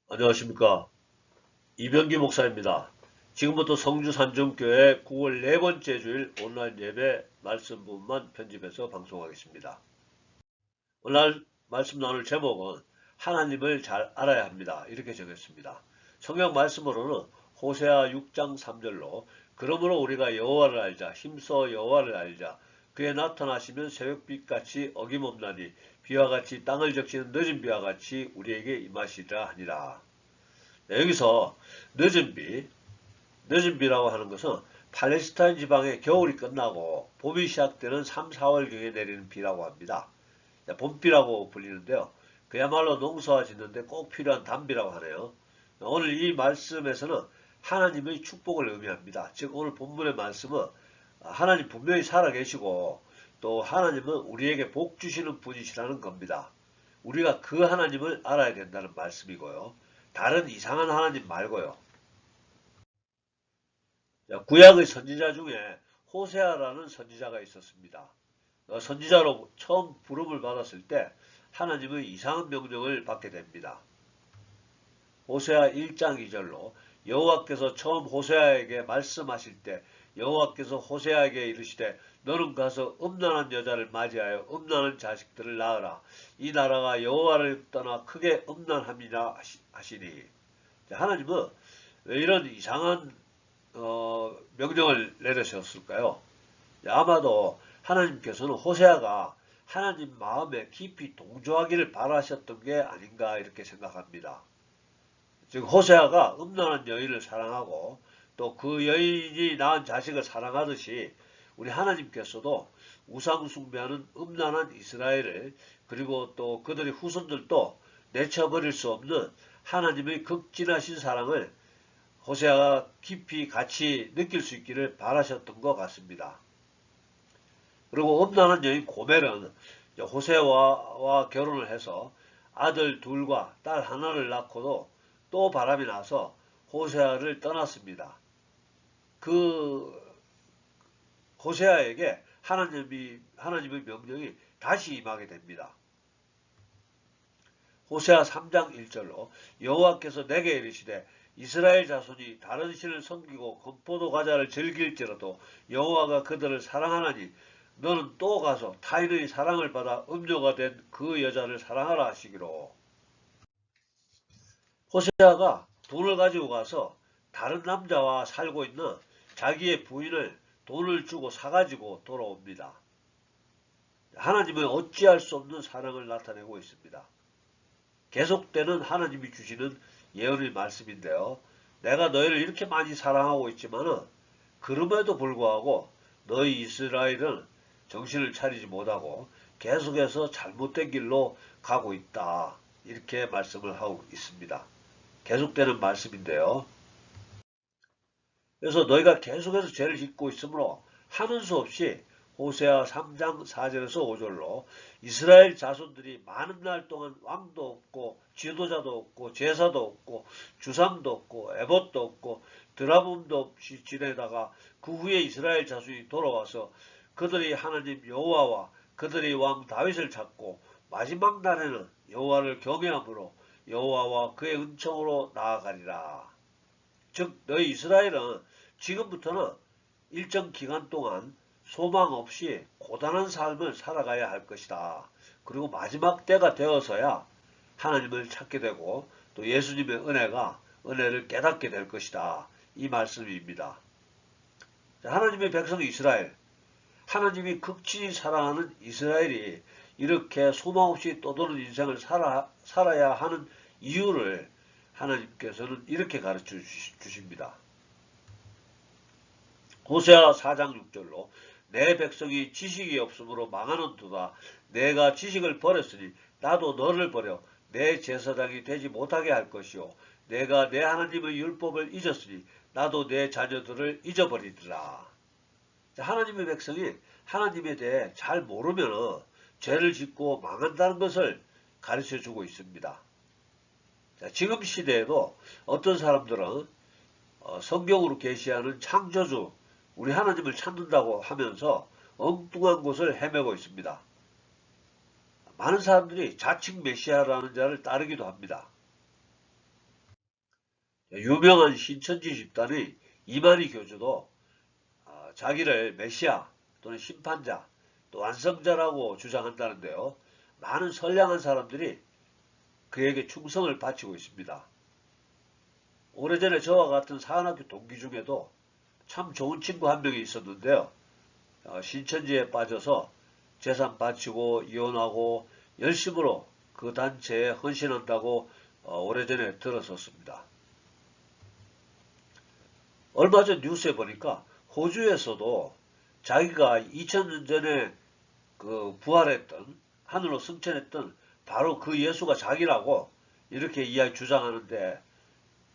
안녕하십니까. 이병기 목사입니다. 지금부터 성주 산정교회 9월 네 번째 주일 온라인 예배 말씀 부분만 편집해서 방송하겠습니다. 오늘 말씀 나눌 제목은 하나님을 잘 알아야 합니다. 이렇게 정했습니다. 성경 말씀으로는 호세아 6장 3절로 그러므로 우리가 여호와를 알자 힘써 여호와를 알자 그의 나타나시면 새벽빛같이 어김없나니 비와 같이 땅을 적시는 늦은 비와 같이 우리에게 임하시리라 하니라. 네, 여기서 늦은 비라고 하는 것은 팔레스타인 지방의 겨울이 끝나고 봄이 시작되는 3, 4월경에 내리는 비라고 합니다. 봄비라고 불리는데요. 그야말로 농사와 짓는데 꼭 필요한 단비라고 하네요. 오늘 이 말씀에서는 하나님의 축복을 의미합니다. 즉 오늘 본문의 말씀은 하나님 분명히 살아계시고 또 하나님은 우리에게 복 주시는 분이시라는 겁니다. 우리가 그 하나님을 알아야 된다는 말씀이고요. 다른 이상한 하나님 말고요. 구약의 선지자 중에 호세아라는 선지자가 있었습니다. 선지자로 처음 부름을 받았을 때 하나님의 이상한 명령을 받게 됩니다. 호세아 1장 2절로 여호와께서 처음 호세아에게 말씀하실 때 여호와께서 호세아에게 이르시되 너는 가서 음란한 여자를 맞이하여 음란한 자식들을 낳으라. 이 나라가 여호와를 떠나 크게 음란함이라 하시니. 하나님은 왜 이런 이상한 명령을 내리셨을까요? 아마도 하나님께서는 호세아가 하나님 마음에 깊이 동조하기를 바라셨던 게 아닌가 이렇게 생각합니다. 즉 호세아가 음란한 여인을 사랑하고 또 그 여인이 낳은 자식을 사랑하듯이 우리 하나님께서도 우상 숭배하는 음란한 이스라엘을 그리고 또 그들의 후손들도 내쳐버릴 수 없는 하나님의 극진하신 사랑을 호세아가 깊이 같이 느낄 수 있기를 바라셨던 것 같습니다. 그리고 음란한 여인 고멜은 호세아와 결혼을 해서 아들 둘과 딸 하나를 낳고도 또 바람이 나서 호세아를 떠났습니다. 그 호세아에게 하나님의 명령이 다시 임하게 됩니다. 호세아 3장 1절로 여호와께서 내게 이르시되 이스라엘 자손이 다른 신을 섬기고 건포도 과자를 즐길지라도 여호와가 그들을 사랑하나니 너는 또 가서 타인의 사랑을 받아 음료가 된 그 여자를 사랑하라 하시기로. 호세아가 돈을 가지고 가서 다른 남자와 살고 있는 자기의 부인을 돈을 주고 사가지고 돌아옵니다. 하나님은 어찌할 수 없는 사랑을 나타내고 있습니다. 계속되는 하나님이 주시는 예언의 말씀인데요. 내가 너희를 이렇게 많이 사랑하고 있지만은 그럼에도 불구하고 너희 이스라엘은 정신을 차리지 못하고 계속해서 잘못된 길로 가고 있다. 이렇게 말씀을 하고 있습니다. 계속되는 말씀인데요. 그래서 너희가 계속해서 죄를 짓고 있으므로 하는 수 없이 호세아 3장 4절에서 5절로 이스라엘 자손들이 많은 날 동안 왕도 없고 지도자도 없고 제사도 없고 주상도 없고 에봇도 없고 드라붐도 없이 지내다가 그 후에 이스라엘 자손이 돌아와서 그들이 하나님 여호와와 그들의 왕 다윗을 찾고 마지막 날에는 여호와를 경외함으로 여호와와 그의 은총으로 나아가리라. 즉 너희 이스라엘은 지금부터는 일정 기간 동안 소망 없이 고단한 삶을 살아가야 할 것이다. 그리고 마지막 때가 되어서야 하나님을 찾게 되고 또 예수님의 은혜를 깨닫게 될 것이다. 이 말씀입니다. 하나님의 백성 이스라엘, 하나님이 극진히 사랑하는 이스라엘이 이렇게 소망 없이 떠도는 인생을 살아야 하는 이유를 하나님께서는 이렇게 가르쳐 주십니다. 호세아 4장 6절로 내 백성이 지식이 없으므로 망하는도다. 내가 지식을 버렸으니 나도 너를 버려 내 제사장이 되지 못하게 할 것이요 내가 내 하나님의 율법을 잊었으니 나도 내 자녀들을 잊어버리리라. 하나님의 백성이 하나님에 대해 잘 모르면 죄를 짓고 망한다는 것을 가르쳐 주고 있습니다. 지금 시대에도 어떤 사람들은 성경으로 계시하는 창조주 우리 하나님을 찾는다고 하면서 엉뚱한 곳을 헤매고 있습니다. 많은 사람들이 자칭 메시아라는 자를 따르기도 합니다. 유명한 신천지 집단의 이만희 교주도 자기를 메시아 또는 심판자 또 완성자라고 주장한다는데요. 많은 선량한 사람들이 그에게 충성을 바치고 있습니다. 오래전에 저와 같은 사관학교 동기 중에도 참 좋은 친구 한 명이 있었는데요. 신천지에 빠져서 재산 바치고 이혼하고 열심으로 그 단체에 헌신한다고 오래전에 들었었습니다. 얼마 전 뉴스에 보니까 호주에서도 자기가 2000년 전에 그 부활했던 하늘로 승천했던 바로 그 예수가 자기라고 이렇게 이야기 주장하는데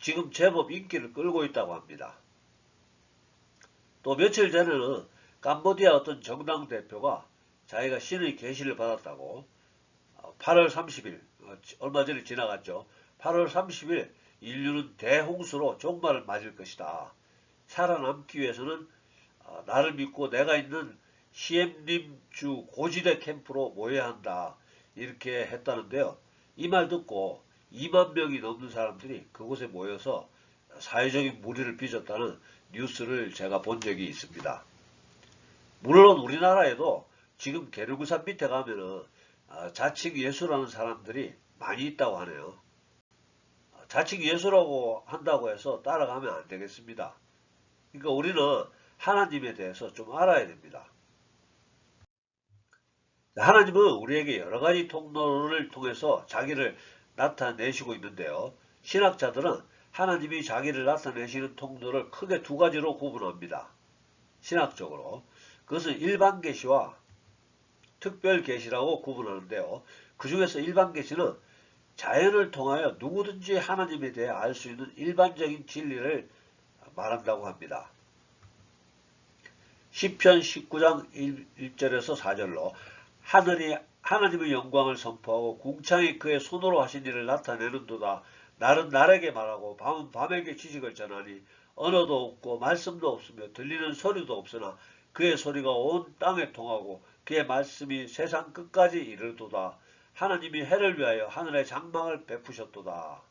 지금 제법 인기를 끌고 있다고 합니다. 또 며칠 전에는 캄보디아 어떤 정당 대표가 자기가 신의 계시를 받았다고 8월 30일 얼마 전에 지나갔죠. 8월 30일 인류는 대홍수로 종말을 맞을 것이다. 살아남기 위해서는 나를 믿고 내가 있는 시엠림 주 고지대 캠프로 모여야 한다. 이렇게 했다는데요. 이 말 듣고 2만 명이 넘는 사람들이 그곳에 모여서 사회적인 무리를 빚었다는 뉴스를 제가 본 적이 있습니다. 물론 우리나라에도 지금 계룡산 밑에 가면은 자칭 예수라는 사람들이 많이 있다고 하네요. 자칭 예수라고 한다고 해서 따라가면 안 되겠습니다. 그러니까 우리는 하나님에 대해서 좀 알아야 됩니다. 하나님은 우리에게 여러 가지 통로를 통해서 자기를 나타내시고 있는데요. 신학자들은 하나님이 자기를 나타내시는 통로를 크게 두 가지로 구분합니다. 신학적으로. 그것은 일반 계시와 특별 계시라고 구분하는데요. 그 중에서 일반 계시는 자연을 통하여 누구든지 하나님에 대해 알 수 있는 일반적인 진리를 말한다고 합니다. 시편 19장 1절에서 4절로 하늘이 하나님의 영광을 선포하고 궁창이 그의 손으로 하신 일을 나타내는도다. 날은 날에게 말하고 밤은 밤에게 지식을 전하니 언어도 없고 말씀도 없으며 들리는 소리도 없으나 그의 소리가 온 땅에 통하고 그의 말씀이 세상 끝까지 이르도다. 하나님이 해를 위하여 하늘의 장막을 베푸셨도다.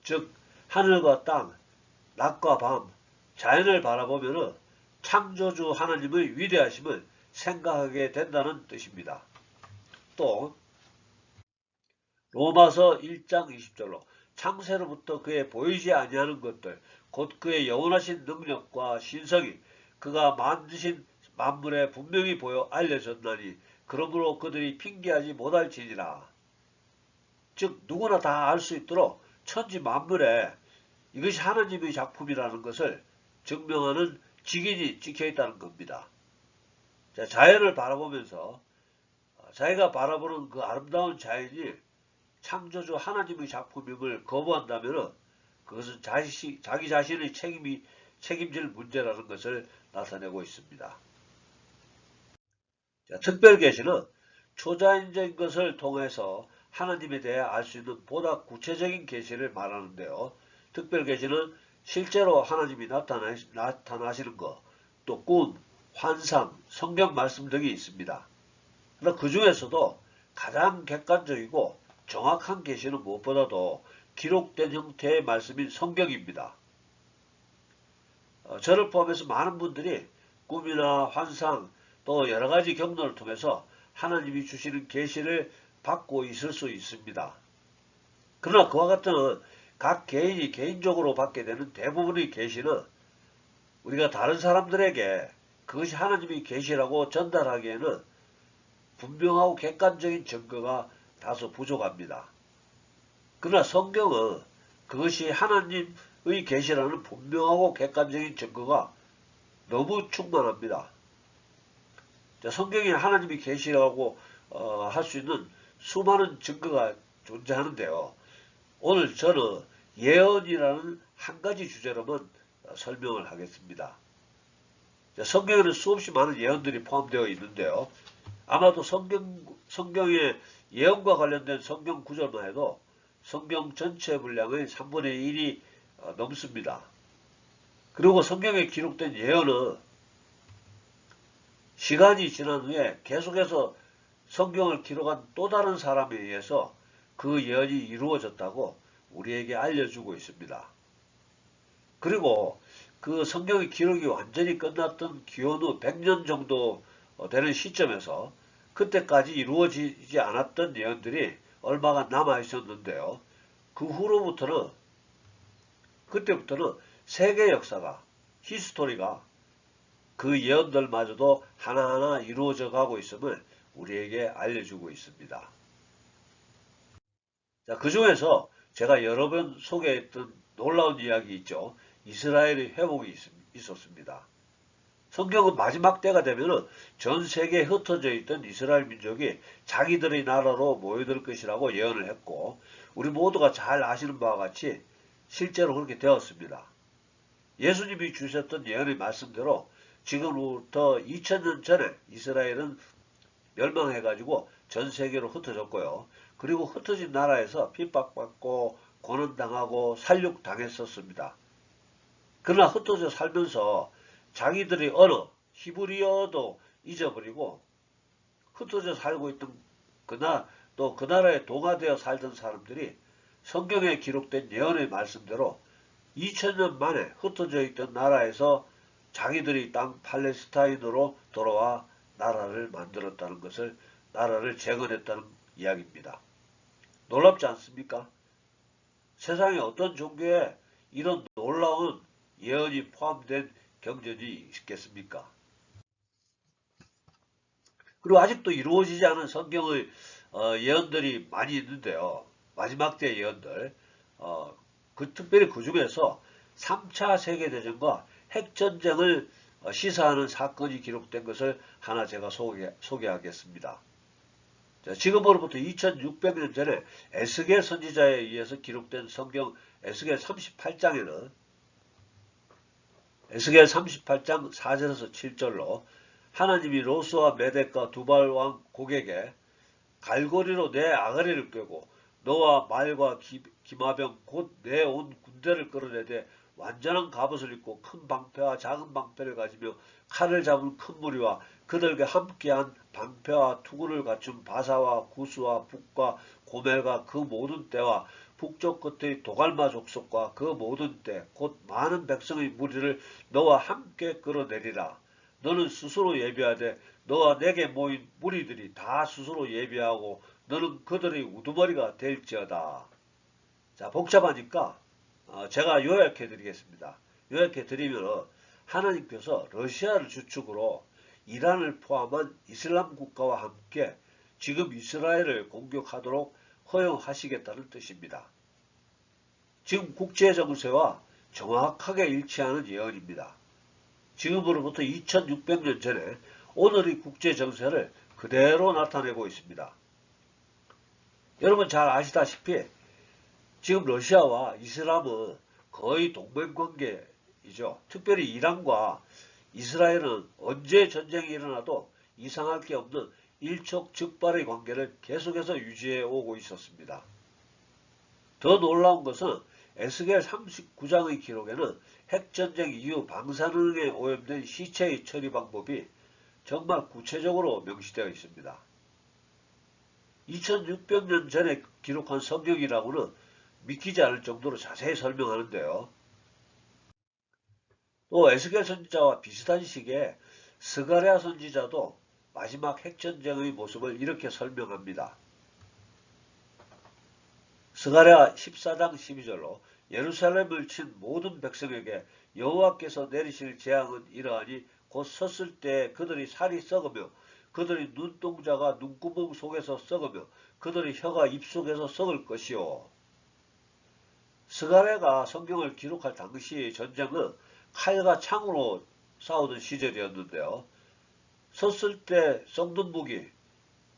즉 하늘과 땅, 낮과 밤, 자연을 바라보면 창조주 하나님의 위대하심을 생각하게 된다는 뜻입니다. 또 로마서 1장 20절로 창세로부터 그의 보이지 아니하는 것들 곧 그의 영원하신 능력과 신성이 그가 만드신 만물에 분명히 보여 알려졌나니 그러므로 그들이 핑계하지 못할지니라. 즉 누구나 다 알 수 있도록 천지 만물에 이것이 하나님의 작품이라는 것을 증명하는 직인이 찍혀있다는 겁니다. 자연을 바라보면서 자기가 바라보는 그 아름다운 자연이 창조주 하나님의 작품임을 거부한다면 그것은 자기 자신의 책임질 문제라는 것을 나타내고 있습니다. 특별계시는 초자연적인 것을 통해서 하나님에 대해 알 수 있는 보다 구체적인 계시를 말하는데요. 특별계시는 실제로 하나님이 나타나시는 것, 또 꿈, 환상, 성경 말씀 등이 있습니다. 그러나 그 중에서도 가장 객관적이고 정확한 계시는 무엇보다도 기록된 형태의 말씀인 성경입니다. 저를 포함해서 많은 분들이 꿈이나 환상 또 여러 가지 경로를 통해서 하나님이 주시는 계시를 받고 있을 수 있습니다. 그러나 그와 같은 각 개인이 개인적으로 받게 되는 대부분의 계시는 우리가 다른 사람들에게 그것이 하나님의 계시라고 전달하기에는 분명하고 객관적인 증거가 다소 부족합니다. 그러나 성경은 그것이 하나님의 계시라는 분명하고 객관적인 증거가 너무 충만합니다. 성경에 하나님이 계시라고 할 수 있는 수많은 증거가 존재하는데요. 오늘 저는 예언이라는 한 가지 주제로만 설명을 하겠습니다. 성경에는 수없이 많은 예언들이 포함되어 있는데요. 아마도 성경의 예언과 관련된 성경 구절만 해도 성경 전체 분량의 3분의 1이 넘습니다. 그리고 성경에 기록된 예언은 시간이 지난 후에 계속해서 성경을 기록한 또 다른 사람에 의해서 그 예언이 이루어졌다고 우리에게 알려주고 있습니다. 그리고 그 성경의 기록이 완전히 끝났던 기원 후 100년 정도 되는 시점에서 그때까지 이루어지지 않았던 예언들이 얼마가 남아 있었는데요. 그 후로부터는 그때부터는 세계 역사가 히스토리가 그 예언들마저도 하나하나 이루어져 가고 있음을 우리에게 알려주고 있습니다. 자, 그 중에서 제가 여러 번 소개했던 놀라운 이야기 있죠. 이스라엘의 회복이 있었습니다. 성경은 마지막 때가 되면은 전 세계에 흩어져 있던 이스라엘 민족이 자기들의 나라로 모여들 것이라고 예언을 했고, 우리 모두가 잘 아시는 바와 같이 실제로 그렇게 되었습니다. 예수님이 주셨던 예언의 말씀대로 지금부터 2000년 전에 이스라엘은 멸망해가지고 전 세계로 흩어졌고요. 그리고 흩어진 나라에서 핍박받고 고난당하고 살육당했었습니다. 그러나 흩어져 살면서 자기들의 언어, 히브리어도 잊어버리고 흩어져 살고 있던 또 그 나라에 동화되어 살던 사람들이 성경에 기록된 예언의 말씀대로 2000년 만에 흩어져 있던 나라에서 자기들의 땅 팔레스타인으로 돌아와 나라를 만들었다는 것을, 나라를 재건했다는 이야기입니다. 놀랍지 않습니까? 세상에 어떤 종교에 이런 놀라운 예언이 포함된 경전이 있겠습니까? 그리고 아직도 이루어지지 않은 성경의 예언들이 많이 있는데요. 마지막 때 예언들, 특별히 그 중에서 3차 세계대전과 핵전쟁을 시사하는 사건이 기록된 것을 하나 제가 소개하겠습니다. 자, 지금으로부터 2600년 전에 에스겔 선지자에 의해서 기록된 성경 에스겔 38장에는 에스겔 38장 4절에서 7절로 하나님이 로스와 메덱과 두발 왕 고객에 갈고리로 내 아가리를 꿰고 너와 말과 기마병 곧 내 온 군대를 끌어내되 완전한 갑옷을 입고 큰 방패와 작은 방패를 가지며 칼을 잡은 큰 무리와 그들과 함께한 방패와 투구를 갖춘 바사와 구스와 북과 고멜과 그 모든 때와 북쪽 끝의 도갈마 족속과 그 모든 때 곧 많은 백성의 무리를 너와 함께 끌어내리라. 너는 스스로 예비하되 너와 내게 모인 무리들이 다 스스로 예비하고 너는 그들의 우두머리가 될지어다. 자, 복잡하니까 제가 요약해 드리겠습니다. 요약해 드리면 하나님께서 러시아를 주축으로 이란을 포함한 이슬람 국가와 함께 지금 이스라엘을 공격하도록 허용하시겠다는 뜻입니다. 지금 국제 정세와 정확하게 일치하는 예언입니다. 지금으로부터 2600년 전에 오늘의 국제 정세를 그대로 나타내고 있습니다. 여러분 잘 아시다시피 지금 러시아와 이슬람은 거의 동맹관계이죠. 특별히 이란과 이스라엘은 언제 전쟁이 일어나도 이상할 게 없는 일촉즉발의 관계를 계속해서 유지해 오고 있었습니다. 더 놀라운 것은 에스겔 39장의 기록에는 핵전쟁 이후 방사능에 오염된 시체의 처리 방법이 정말 구체적으로 명시되어 있습니다. 2600년 전에 기록한 성경이라고는 믿기지 않을 정도로 자세히 설명하는데요. 또 에스겔 선지자와 비슷한 시기에 스가랴 선지자도 마지막 핵전쟁의 모습을 이렇게 설명합니다. 스가랴 14장 12절로 예루살렘을 친 모든 백성에게 여호와께서 내리실 재앙은 이러하니 곧 섰을 때 그들이 살이 썩으며 그들의 눈동자가 눈구멍 속에서 썩으며 그들의 혀가 입속에서 썩을 것이요. 스가랴가 성경을 기록할 당시 전쟁은 칼과 창으로 싸우던 시절이었는데요. 섰을 때 썩는 무기,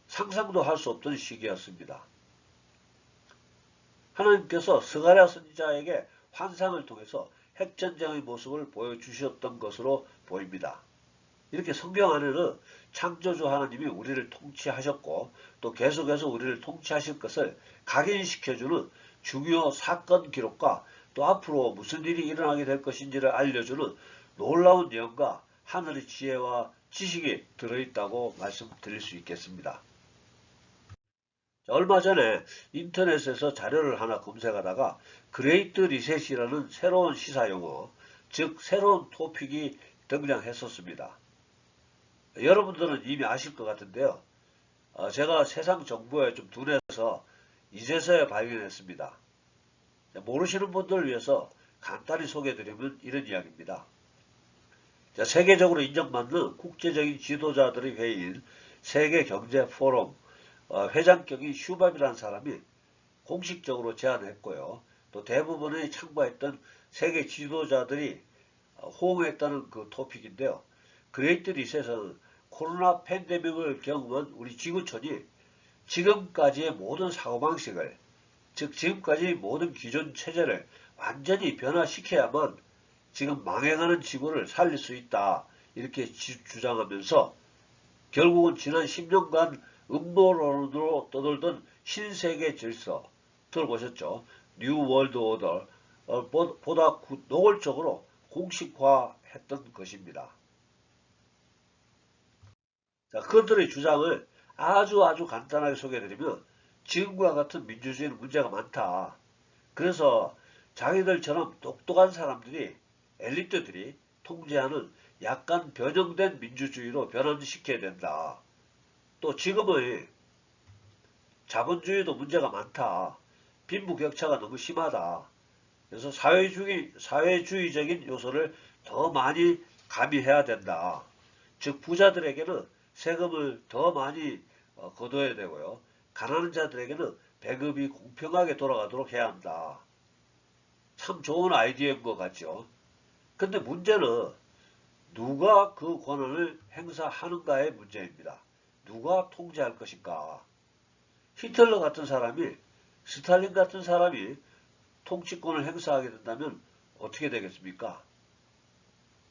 상상도 할 수 없던 시기였습니다. 하나님께서 스가랴 선지자에게 환상을 통해서 핵전쟁의 모습을 보여주셨던 것으로 보입니다. 이렇게 성경 안에는 창조주 하나님이 우리를 통치하셨고 또 계속해서 우리를 통치하실 것을 각인시켜주는 중요 사건 기록과 또 앞으로 무슨 일이 일어나게 될 것인지를 알려주는 놀라운 예언과 하늘의 지혜와 지식이 들어있다고 말씀드릴 수 있겠습니다. 얼마 전에 인터넷에서 자료를 하나 검색하다가 그레이트 리셋이라는 새로운 시사용어, 즉 새로운 토픽이 등장했었습니다. 여러분들은 이미 아실 것 같은데요. 제가 세상 정보에 좀 둔해서 이제서야 발견했습니다. 모르시는 분들을 위해서 간단히 소개해드리면 이런 이야기입니다. 세계적으로 인정받는 국제적인 지도자들의 회의인 세계경제포럼 회장격인 슈밥이라는 사람이 공식적으로 제안했고요. 또 대부분의 참가했던 세계 지도자들이 호응했다는 그 토픽인데요. 그레이트 리셋은 코로나 팬데믹을 경험한 우리 지구촌이 지금까지의 모든 사고방식을, 즉 지금까지 모든 기존 체제를 완전히 변화시켜야만 지금 망해가는 지구를 살릴 수 있다, 이렇게 주장하면서 결국은 지난 10년간 음모론으로 떠돌던 신세계 질서, 들어보셨죠? 뉴 월드 오더 보다 노골적으로 공식화했던 것입니다. 자, 그들의 주장을 아주 간단하게 소개해드리면 지금과 같은 민주주의는 문제가 많다. 그래서 자기들처럼 똑똑한 사람들이, 엘리트들이 통제하는 약간 변형된 민주주의로 변환시켜야 된다. 또 지금의 자본주의도 문제가 많다. 빈부격차가 너무 심하다. 그래서 사회주의적인 요소를 더 많이 가미해야 된다. 즉 부자들에게는 세금을 더 많이 거둬야 되고요. 가난한 자들에게는 배급이 공평하게 돌아가도록 해야 한다. 참 좋은 아이디어인 것 같죠. 근데 문제는 누가 그 권한을 행사하는가의 문제입니다. 누가 통제할 것인가. 히틀러 같은 사람이, 스탈린 같은 사람이 통치권을 행사하게 된다면 어떻게 되겠습니까?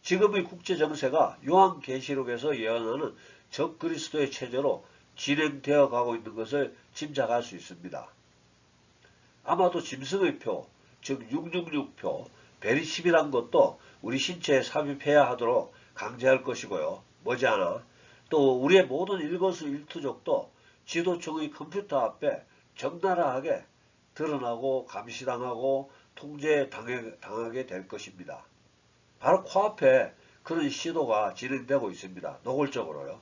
지금의 국제정세가 요한계시록에서 예언하는 적그리스도의 체제로 진행되어 가고 있는 것을 짐작할 수 있습니다. 아마도 짐승의 표, 즉 666표, 베리칩이란 것도 우리 신체에 삽입해야 하도록 강제할 것이고요. 머지않아 또 우리의 모든 일거수일투족도 지도층의 컴퓨터 앞에 적나라하게 드러나고 감시당하고 통제당하게 될 것입니다. 바로 코앞에 그런 시도가 진행되고 있습니다. 노골적으로요.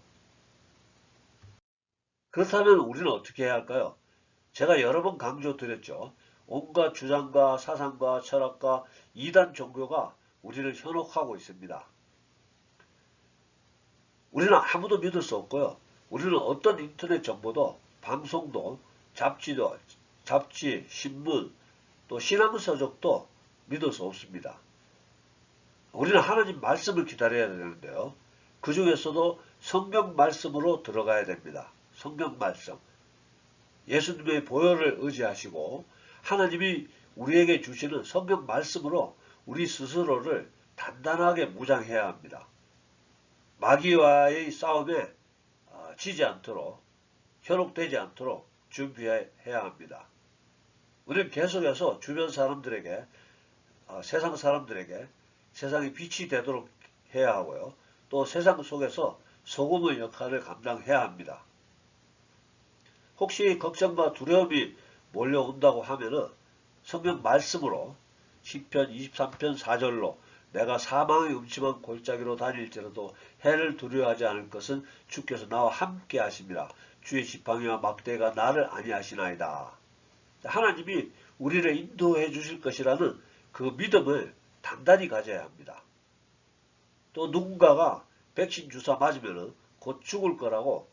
그렇다면 우리는 어떻게 해야 할까요? 제가 여러 번 강조드렸죠. 온갖 주장과 사상과 철학과 이단 종교가 우리를 현혹하고 있습니다. 우리는 아무도 믿을 수 없고요. 우리는 어떤 인터넷 정보도, 방송도, 잡지, 신문, 또 신앙서적도 믿을 수 없습니다. 우리는 하나님 말씀을 기다려야 되는데요. 그 중에서도 성경 말씀으로 들어가야 됩니다. 성경 말씀. 예수님의 보혈을 의지하시고 하나님이 우리에게 주시는 성경 말씀으로 우리 스스로를 단단하게 무장해야 합니다. 마귀와의 싸움에 지지 않도록, 현혹되지 않도록 준비해야 합니다. 우리는 계속해서 주변 사람들에게, 세상 사람들에게 세상이 빛이 되도록 해야 하고요. 또 세상 속에서 소금의 역할을 감당해야 합니다. 혹시 걱정과 두려움이 몰려온다고 하면은 성경 말씀으로 시편 23편 4절로 내가 사망의 음침한 골짜기로 다닐지라도 해를 두려워하지 않을 것은 주께서 나와 함께 하심이라. 주의 지팡이와 막대가 나를 아니하시나이다. 하나님이 우리를 인도해 주실 것이라는 그 믿음을 단단히 가져야 합니다. 또 누군가가 백신 주사 맞으면 곧 죽을 거라고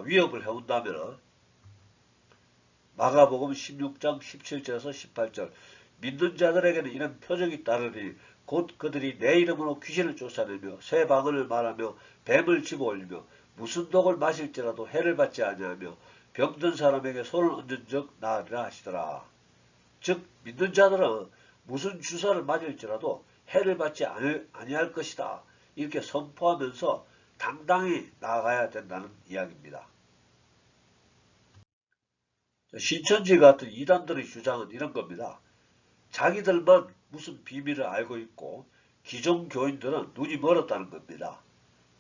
위협을 해온다면 마가복음 16장 17절에서 18절 믿는 자들에게는 이런 표적이 따르니 곧 그들이 내 이름으로 귀신을 쫓아내며 새 방언을 말하며 뱀을 집어올리며 무슨 독을 마실지라도 해를 받지 아니하며 병든 사람에게 손을 얹은 적 나으리라 하시더라. 즉 믿는 자들은 무슨 주사를 맞을지라도 해를 받지 아니할 것이다. 이렇게 선포하면서 당당히 나아가야 된다는 이야기입니다. 신천지 같은 이단들의 주장은 이런 겁니다. 자기들만 무슨 비밀을 알고 있고 기존 교인들은 눈이 멀었다는 겁니다.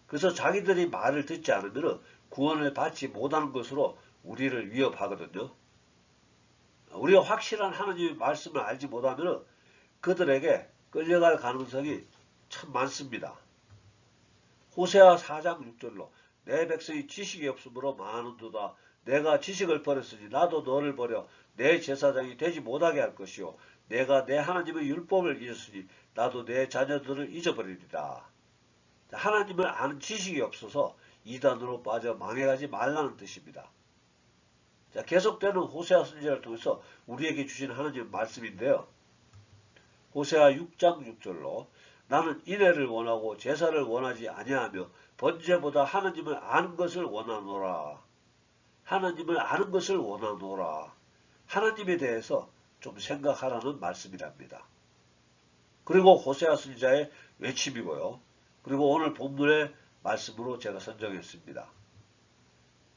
그래서 자기들이 말을 듣지 않으면 구원을 받지 못하는 것으로 우리를 위협하거든요. 우리가 확실한 하나님의 말씀을 알지 못하면 그들에게 끌려갈 가능성이 참 많습니다. 호세아 4장 6절로 내 백성이 지식이 없으므로 망하는도다. 내가 지식을 버렸으니 나도 너를 버려 내 제사장이 되지 못하게 할 것이요 내가 내 하나님의 율법을 잊었으니 나도 내 자녀들을 잊어버리리라. 하나님을 아는 지식이 없어서 이단으로 빠져 망해가지 말라는 뜻입니다. 자, 계속되는 호세아 선지자를 통해서 우리에게 주신 하나님의 말씀인데요. 호세아 6장 6절로 나는 인애를 원하고 제사를 원하지 아니하며 번제보다 하나님을 아는 것을 원하노라. 하나님을 아는 것을 원하노라. 하나님에 대해서 좀 생각하라는 말씀이랍니다. 그리고 호세아 선지자의 외침이고요. 그리고 오늘 본문의 말씀으로 제가 선정했습니다.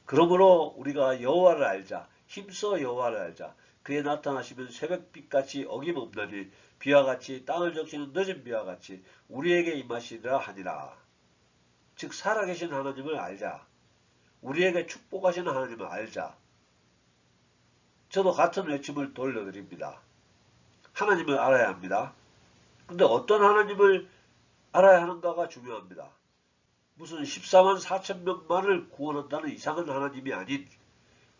그러므로 우리가 여호와를 알자. 힘써 여호와를 알자. 그에 나타나시면 새벽빛같이 어김없나니 비와 같이 땅을 적시는 늦은 비와 같이 우리에게 임하시리라 하니라. 즉 살아계신 하나님을 알자. 우리에게 축복하시는 하나님을 알자. 저도 같은 외침을 돌려드립니다. 하나님을 알아야 합니다. 근데 어떤 하나님을 알아야 하는가가 중요합니다. 무슨 14만 4천 명만을 구원한다는 이상한 하나님이 아닌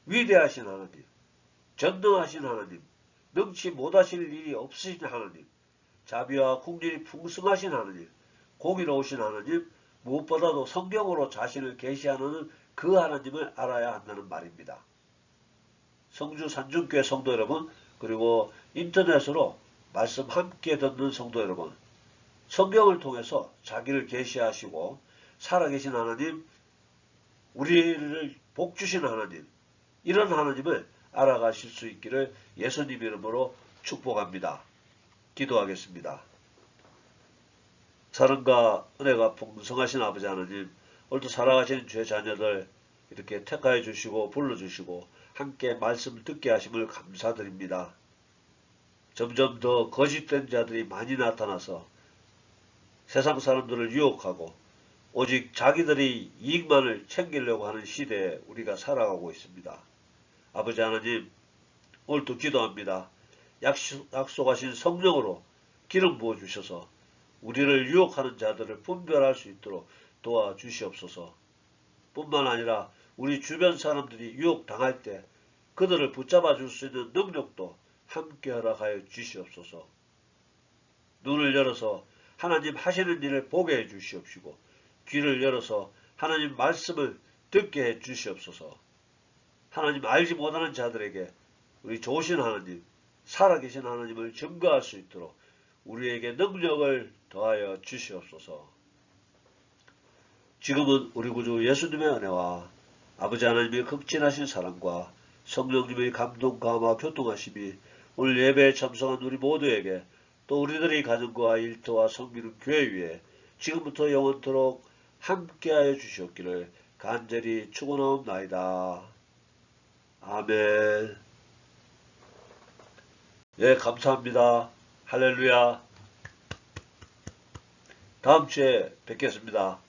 위대하신 하나님, 전능하신 하나님, 능치 못하실 일이 없으신 하나님, 자비와 국률이 풍성하신 하나님, 공의로우신 하나님, 무엇보다도 성경으로 자신을 계시하는 그 하나님을 알아야 한다는 말입니다. 성주 산중교회 성도 여러분, 그리고 인터넷으로 말씀 함께 듣는 성도 여러분, 성경을 통해서 자기를 계시하시고 살아계신 하나님, 우리를 복주신 하나님, 이런 하나님을 알아가실 수 있기를 예수님 이름으로 축복합니다. 기도하겠습니다. 사랑과 은혜가 풍성하신 아버지 하나님, 오늘도 살아가시는 죄 자녀들 이렇게 택하여 주시고 불러주시고 함께 말씀을 듣게 하심을 감사드립니다. 점점 더 거짓된 자들이 많이 나타나서 세상 사람들을 유혹하고 오직 자기들이 이익만을 챙기려고 하는 시대에 우리가 살아가고 있습니다. 아버지 하나님, 오늘도 기도합니다. 약속하신 성령으로 기름 부어주셔서 우리를 유혹하는 자들을 분별할 수 있도록 도와주시옵소서. 뿐만 아니라 우리 주변 사람들이 유혹당할 때 그들을 붙잡아 줄 수 있는 능력도 함께 허락하여 주시옵소서. 눈을 열어서 하나님 하시는 일을 보게 해 주시옵시고 귀를 열어서 하나님 말씀을 듣게 해 주시옵소서. 하나님 알지 못하는 자들에게 우리 좋으신 하나님, 살아계신 하나님을 증거할 수 있도록 우리에게 능력을 더하여 주시옵소서. 지금은 우리 구주 예수님의 은혜와 아버지 하나님의 극진하신 사랑과 성령님의 감동, 감화, 교통하심이 오늘 예배에 참석한 우리 모두에게 또 우리들의 가정과 일터와 성기는 교회 위에 지금부터 영원토록 함께하여 주시옵기를 간절히 축원하옵나이다. 아멘. 예, 감사합니다. 할렐루야. 다음 주에 뵙겠습니다.